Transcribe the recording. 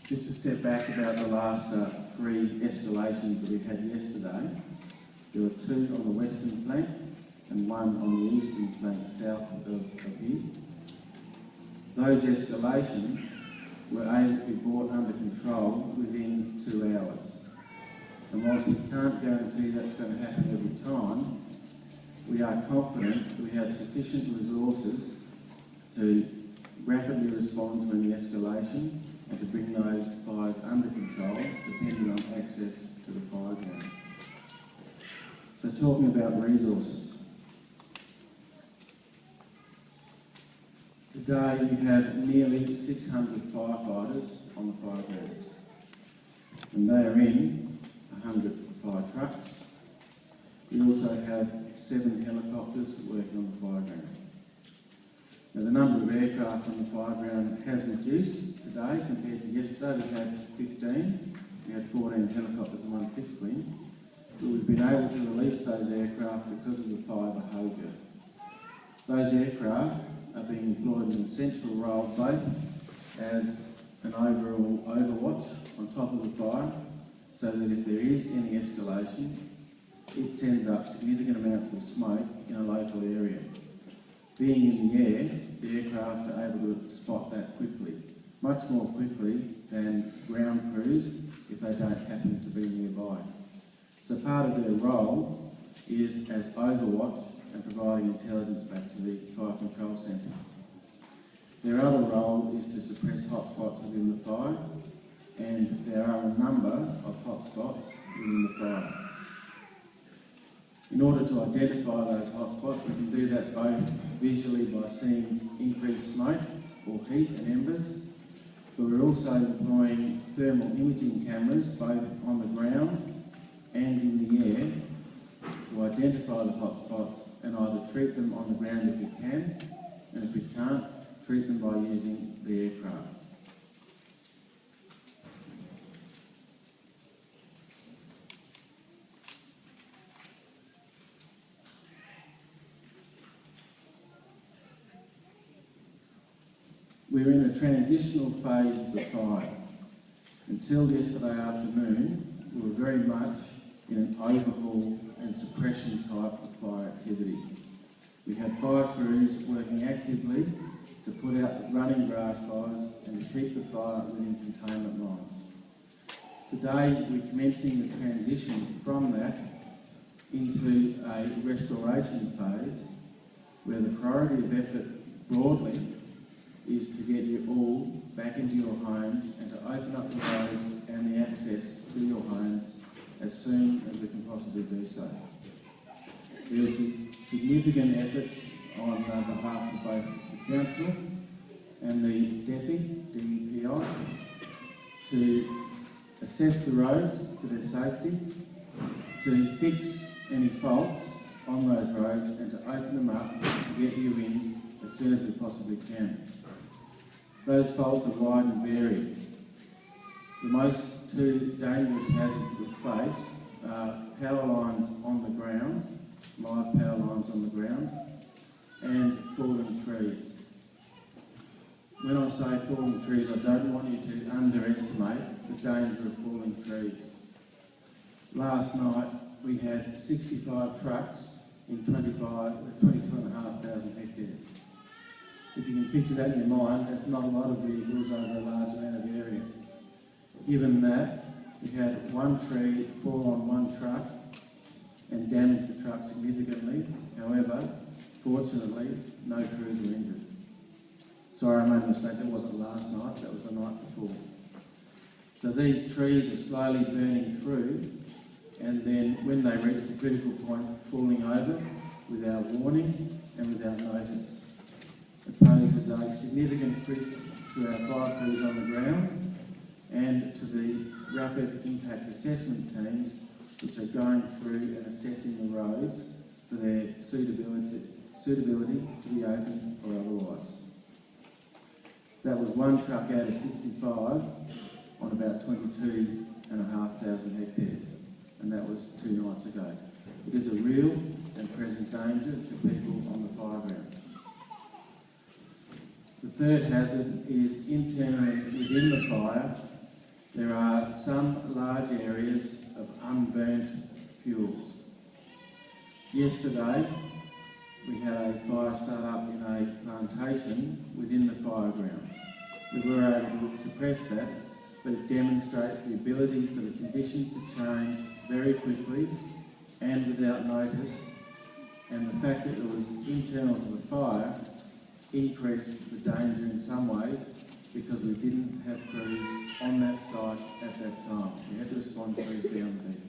Just to step back about the last 3 escalations that we had yesterday, there were 2 on the western flank and 1 on the eastern flank south of here. Those escalations were able to be brought under control within 2 hours. And whilst we can't guarantee that's going to happen every time, we are confident that we have sufficient resources to rapidly respond to any escalation and to bring those fires under control, depending on access to the fire ground. So talking about resources. Today we have nearly 600 firefighters on the fire ground, and they are in 100 fire trucks. We also have 7 helicopters working on the fire ground. Now, the number of aircraft on the fire ground has reduced today compared to yesterday. We had 15, we had 14 helicopters and 1 fixed wing. But we've been able to release those aircraft because of the fire behaviour. Those aircraft are being employed in an essential role both as an overall overwatch on top of the fire, so that if there is any escalation, it sends up significant amounts of smoke in a local area. Being in the air, the aircraft are able to spot that quickly, much more quickly than ground crews if they don't happen to be nearby. So part of their role is as overwatch and providing intelligence back to the fire control centre. Their other role is to suppress hotspots within the fire, and there are a number of hotspots within the fire. In order to identify those hotspots, we can do that both visually by seeing increased smoke or heat and embers, but we're also employing thermal imaging cameras both on the ground and in the air to identify the hotspots and either treat them on the ground if we can, and if we can't, treat them by using the aircraft. We're in a transitional phase of the fire. Until yesterday afternoon, we were very much in an overhaul and suppression type of fire activity. We had fire crews working actively to put out running grass fires and to keep the fire within containment lines. Today, we're commencing the transition from that into a restoration phase where the priority of effort broadly is to get you all back into your homes and to open up the roads and the access to your homes as soon as we can possibly do so. There's significant efforts on behalf of both the Council and the DEPI to assess the roads for their safety, to fix any faults on those roads and to open them up to get you in as soon as we possibly can. Those faults are wide and varied. The most 2 dangerous hazards we face are power lines on the ground, live power lines on the ground, and falling trees. When I say falling trees, I don't want you to underestimate the danger of falling trees. Last night we had 65 trucks in 22,500 hectares. If you can picture that in your mind, that's not a lot of vehicles over a large amount of area. Given that, we had 1 tree fall on 1 truck and damage the truck significantly. However, fortunately, no crews were injured. Sorry, I made a mistake, that wasn't last night, that was the night before. So these trees are slowly burning through, and then when they reach the critical point, falling over without warning and without notice. It poses a significant risk to our fire crews on the ground and to the rapid impact assessment teams which are going through and assessing the roads for their suitability to be open or otherwise. That was 1 truck out of 65 on about 22,500 hectares, and that was 2 nights ago. It is a real and present danger to people on the fire ground. The third hazard is internally within the fire There are some large areas of unburnt fuels. Yesterday, we had a fire start up in a plantation within the fire ground. We were able to suppress that, but it demonstrates the ability for the conditions to change very quickly and without notice, and the fact that it was internal to the fire increased the danger in some ways because we didn't have crews on that site at that time. We had to respond to crews down there.